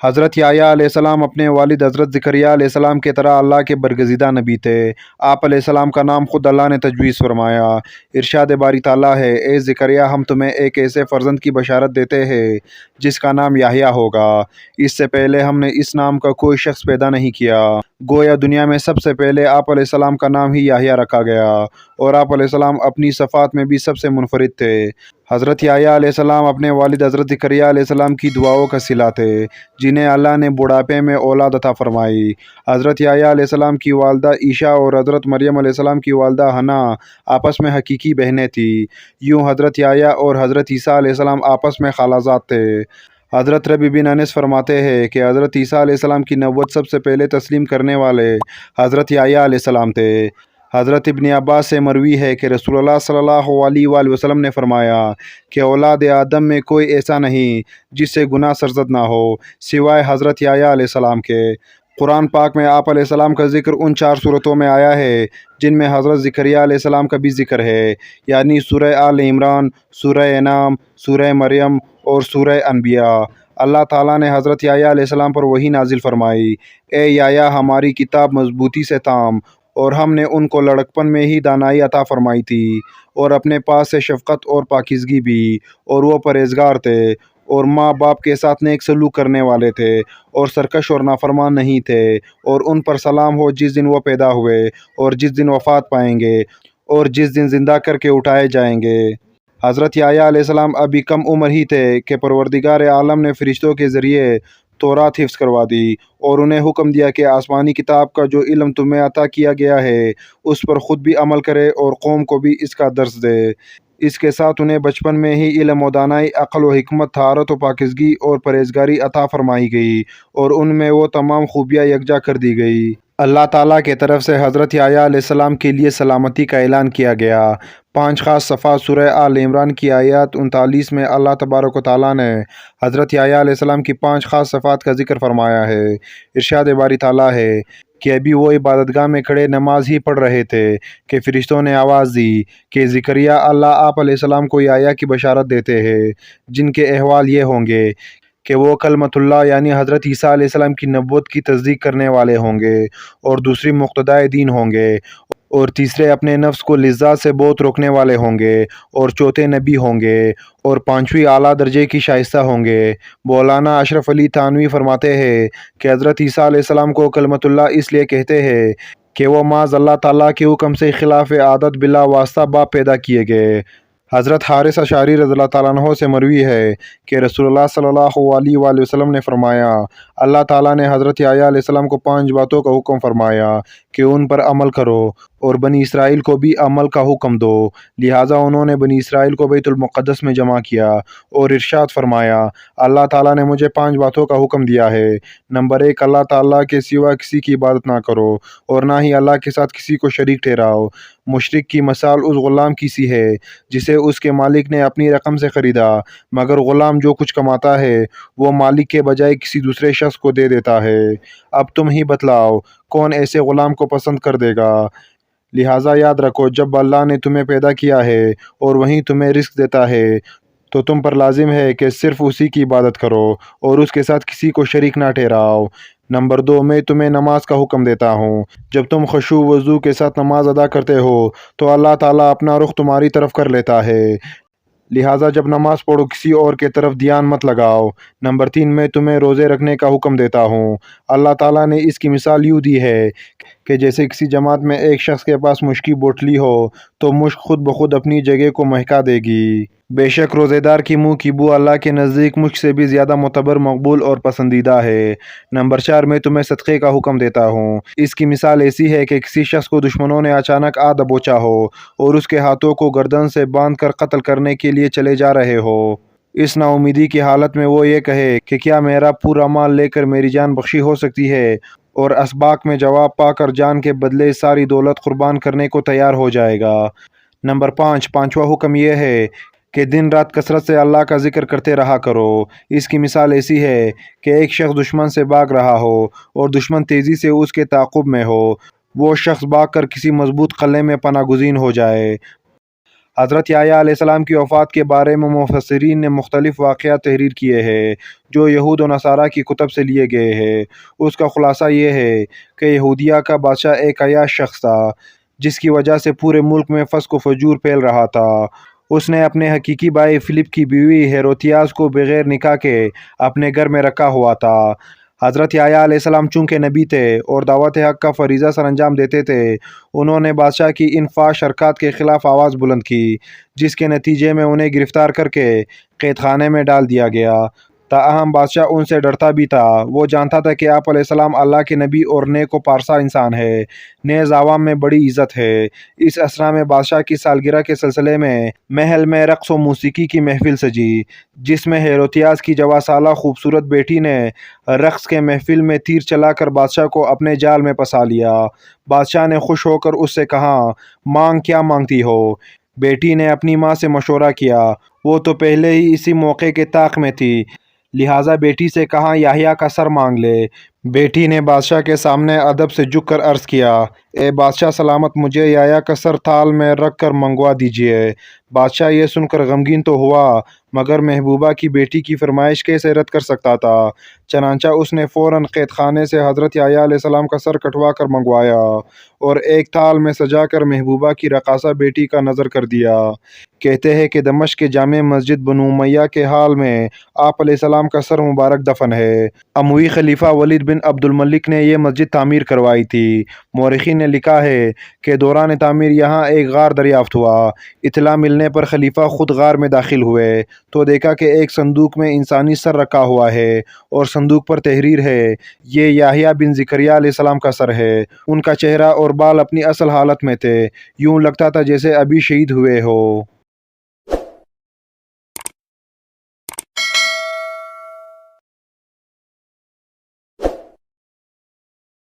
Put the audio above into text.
حضرت یحییٰ علیہ السلام اپنے والد حضرت زکریا علیہ السلام کی طرح اللہ کے برگزیدہ نبی تھے۔ آپ علیہ السلام کا نام خود اللہ نے تجویز فرمایا۔ ارشاد باری تعالیٰ ہے، اے زکریا، ہم تمہیں ایک ایسے فرزند کی بشارت دیتے ہیں جس کا نام یحییٰ ہوگا۔ اس سے پہلے ہم نے اس نام کا کوئی شخص پیدا نہیں کیا۔ گویا دنیا میں سب سے پہلے آپ علیہ السلام کا نام ہی یحییٰ رکھا گیا، اور آپ علیہ السلام اپنی صفات میں بھی سب سے منفرد تھے۔ حضرت یحییٰ علیہ السلام اپنے والد حضرت زکریا علیہ السلام کی دعاؤں کا صلہ تھے، جنہیں اللہ نے بڑھاپے میں اولاد عطا فرمائی۔ حضرت یحییٰ علیہ السلام کی والدہ عیشا اور حضرت مریم علیہ السلام کی والدہ حنا آپس میں حقیقی بہنیں تھیں۔ یوں حضرت یحییٰ اور حضرت عیسیٰ علیہ السلام آپس میں خالازاد تھے۔ حضرت ربیع بن انس فرماتے ہیں کہ حضرت عیسیٰ علیہ السلام کی نبوت سب سے پہلے تسلیم کرنے والے حضرت یحییٰ علیہ السلام تھے۔ حضرت ابن عباس سے مروی ہے کہ رسول اللہ صلی اللہ علیہ وآلہ وسلم نے فرمایا کہ اولاد آدم میں کوئی ایسا نہیں جس سے گناہ سرزد نہ ہو سوائے حضرت یحییٰ علیہ السلام کے۔ قرآن پاک میں آپ علیہ السلام کا ذکر ان 4 صورتوں میں آیا ہے جن میں حضرت زکریا علیہ السلام کا بھی ذکر ہے، یعنی سورہ آل عمران، سورہ انعام، سورہ مریم اور سورہ انبیاء۔ اللہ تعالیٰ نے حضرت یحییٰ علیہ السلام پر وحی نازل فرمائی، اے یحییٰ، ہماری کتاب مضبوطی سے تھام، اور ہم نے ان کو لڑکپن میں ہی دانائی عطا فرمائی تھی، اور اپنے پاس سے شفقت اور پاکیزگی بھی، اور وہ پرہیزگار تھے، اور ماں باپ کے ساتھ نیک سلوک کرنے والے تھے، اور سرکش اور نافرمان نہیں تھے، اور ان پر سلام ہو جس دن وہ پیدا ہوئے، اور جس دن وفات پائیں گے، اور جس دن زندہ کر کے اٹھائے جائیں گے۔ حضرت یحییٰ علیہ السلام ابھی کم عمر ہی تھے کہ پروردگار عالم نے فرشتوں کے ذریعے تورات حفظ کروا دی، اور انہیں حکم دیا کہ آسمانی کتاب کا جو علم تمہیں عطا کیا گیا ہے اس پر خود بھی عمل کرے اور قوم کو بھی اس کا درس دے۔ اس کے ساتھ انہیں بچپن میں ہی علم و دانائی، عقل و حکمت، طہارت و پاکیزگی اور پرہیزگاری عطا فرمائی گئی، اور ان میں وہ تمام خوبیاں یکجا کر دی گئی۔ اللہ تعالیٰ کی طرف سے حضرت یحییٰ علیہ السلام کے لیے سلامتی کا اعلان کیا گیا۔ 5 خاص صفحات سورہ آل عمران کی آیات 39 میں اللہ تبارک و تعالیٰ نے حضرت یحییٰ علیہ السلام کی 5 خاص صفات کا ذکر فرمایا ہے۔ ارشاد باری تعالیٰ ہے کہ ابھی وہ عبادت گاہ میں کھڑے نماز ہی پڑھ رہے تھے کہ فرشتوں نے آواز دی کہ زکریا، اللہ آپ علیہ السلام کو یحییٰ کی بشارت دیتے ہیں، جن کے احوال یہ ہوں گے کہ وہ کلمۃ اللہ یعنی حضرت عیسیٰ علیہ السلام کی نبوت کی تصدیق کرنے والے ہوں گے، اور دوسری مقتدائے دین ہوں گے، اور تیسرے اپنے نفس کو لذات سے بہت روکنے والے ہوں گے، اور چوتھے نبی ہوں گے، اور 5ویں اعلیٰ درجے کی شائستہ ہوں گے۔ مولانا اشرف علی تھانوی فرماتے ہیں کہ حضرت عیسیٰ علیہ السلام کو کلمۃ اللہ اس لیے کہتے ہیں کہ وہ معاذ اللہ تعالیٰ کے حکم سے خلاف عادت بلا واسطہ باپ پیدا کیے گئے۔ حضرت حارث اشعری رضی اللہ تعالیٰ عنہ سے مروی ہے کہ رسول اللہ صلی اللہ علیہ وآلہ وسلم نے فرمایا، اللہ تعالیٰ نے حضرت یحییٰ علیہ السلام کو 5 باتوں کا حکم فرمایا کہ ان پر عمل کرو، اور بنی اسرائیل کو بھی عمل کا حکم دو۔ لہٰذا انہوں نے بنی اسرائیل کو بیت المقدس میں جمع کیا اور ارشاد فرمایا، اللہ تعالیٰ نے مجھے 5 باتوں کا حکم دیا ہے۔ نمبر 1، اللہ تعالیٰ کے سوا کسی کی عبادت نہ کرو، اور نہ ہی اللہ کے ساتھ کسی کو شریک ٹھہراؤ۔ مشرک کی مثال اس غلام کی سی ہے جسے اس کے مالک نے اپنی رقم سے خریدا، مگر غلام جو کچھ کماتا ہے وہ مالک کے بجائے کسی دوسرے شخص کو دے دیتا ہے۔ اب تم ہی بتلاؤ کون ایسے غلام کو پسند کر دے گا؟ لہٰذا یاد رکھو، جب اللہ نے تمہیں پیدا کیا ہے اور وہیں تمہیں رزق دیتا ہے تو تم پر لازم ہے کہ صرف اسی کی عبادت کرو اور اس کے ساتھ کسی کو شریک نہ ٹھہراؤ۔ نمبر 2، میں تمہیں نماز کا حکم دیتا ہوں۔ جب تم خشوع و وضو کے ساتھ نماز ادا کرتے ہو تو اللہ تعالیٰ اپنا رخ تمہاری طرف کر لیتا ہے، لہٰذا جب نماز پڑھو کسی اور کے طرف دھیان مت لگاؤ۔ نمبر 3، میں تمہیں روزے رکھنے کا حکم دیتا ہوں۔ اللہ تعالیٰ نے اس کی مثال یوں دی ہے کہ جیسے کسی جماعت میں ایک شخص کے پاس مشک کی بوٹلی ہو تو مشک خود بخود اپنی جگہ کو مہکا دے گی۔ بے شک روزے دار کی منہ کی بو اللہ کے نزدیک مشک سے بھی زیادہ معتبر، مقبول اور پسندیدہ ہے۔ نمبر 4، میں تمہیں صدقے کا حکم دیتا ہوں۔ اس کی مثال ایسی ہے کہ کسی شخص کو دشمنوں نے اچانک آ دبوچا ہو اور اس کے ہاتھوں کو گردن سے باندھ کر قتل کرنے کے لیے چلے جا رہے ہو۔ اس نا امیدی کی حالت میں وہ یہ کہے کہ کیا میرا پورا مال لے کر میری جان بخشی ہو سکتی ہے، اور اسباق میں جواب پا کر جان کے بدلے ساری دولت قربان کرنے کو تیار ہو جائے گا۔ نمبر 5، پانچواں حکم یہ ہے کہ دن رات کثرت سے اللہ کا ذکر کرتے رہا کرو۔ اس کی مثال ایسی ہے کہ ایک شخص دشمن سے بھاگ رہا ہو اور دشمن تیزی سے اس کے تعاقب میں ہو، وہ شخص بھاگ کر کسی مضبوط قلعے میں پناہ گزین ہو جائے۔ حضرت یحییٰ علیہ السلام کی وفات کے بارے میں مفسرین نے مختلف واقعات تحریر کیے ہیں جو یہود و نصارہ کی کتب سے لیے گئے ہیں۔ اس کا خلاصہ یہ ہے کہ یہودیہ کا بادشاہ ایک عیاش شخص تھا جس کی وجہ سے پورے ملک میں فسق و فجور پھیل رہا تھا۔ اس نے اپنے حقیقی بھائی فلپ کی بیوی ہیروتیاس کو بغیر نکاح کے اپنے گھر میں رکھا ہوا تھا۔ حضرت یحییٰ علیہ السلام چونکہ نبی تھے اور دعوت حق کا فریضہ سر انجام دیتے تھے، انہوں نے بادشاہ کی ان فحش حرکات کے خلاف آواز بلند کی، جس کے نتیجے میں انہیں گرفتار کر کے قید خانے میں ڈال دیا گیا۔ تاہم بادشاہ ان سے ڈرتا بھی تھا۔ وہ جانتا تھا کہ آپ علیہ السلام اللہ کے نبی اور نیک و پارسا انسان ہے، نیز عوام میں بڑی عزت ہے۔ اس اثنا میں بادشاہ کی سالگرہ کے سلسلے میں محل میں رقص و موسیقی کی محفل سجی، جس میں ہیروتیاس کی 14 سالہ خوبصورت بیٹی نے رقص کے محفل میں تیر چلا کر بادشاہ کو اپنے جال میں پھنسا لیا۔ بادشاہ نے خوش ہو کر اس سے کہا، مانگ کیا مانگتی ہو؟ بیٹی نے اپنی ماں سے مشورہ کیا، وہ تو پہلے ہی اسی موقع کے طاق میں تھی، لہٰذا بیٹی سے کہا یحییٰ کا سر مانگ لے۔ بیٹی نے بادشاہ کے سامنے ادب سے جھک کر عرض کیا، اے بادشاہ سلامت، مجھے یحییٰ کا سر تھال میں رکھ کر منگوا دیجیے۔ بادشاہ یہ سن کر غمگین تو ہوا، مگر محبوبہ کی بیٹی کی فرمائش کیسے رد کر سکتا تھا؟ چنانچہ اس نے فوراً قید خانے سے حضرت یحییٰ علیہ السلام کا سر کٹوا کر منگوایا اور ایک تھال میں سجا کر محبوبہ کی رقاصہ بیٹی کا نظر کر دیا۔ کہتے ہیں کہ دمشق کے جامع مسجد بنو امیہ کے حال میں آپ علیہ السلام کا سر مبارک دفن ہے۔ اموی خلیفہ ولید بن عبد الملک نے یہ مسجد تعمیر کروائی تھی۔ مورخین نے لکھا ہے کہ دوران تعمیر یہاں ایک غار دریافت ہوا۔ اطلاع ملنے پر خلیفہ خود غار میں داخل ہوئے تو دیکھا کہ ایک صندوق میں انسانی سر رکھا ہوا ہے اور صندوق پر تحریر ہے، یہ یحییٰ بن زکریا علیہ السلام کا سر ہے۔ ان کا چہرہ اور بال اپنی اصل حالت میں تھے، یوں لگتا تھا جیسے ابھی شہید ہوئے ہو۔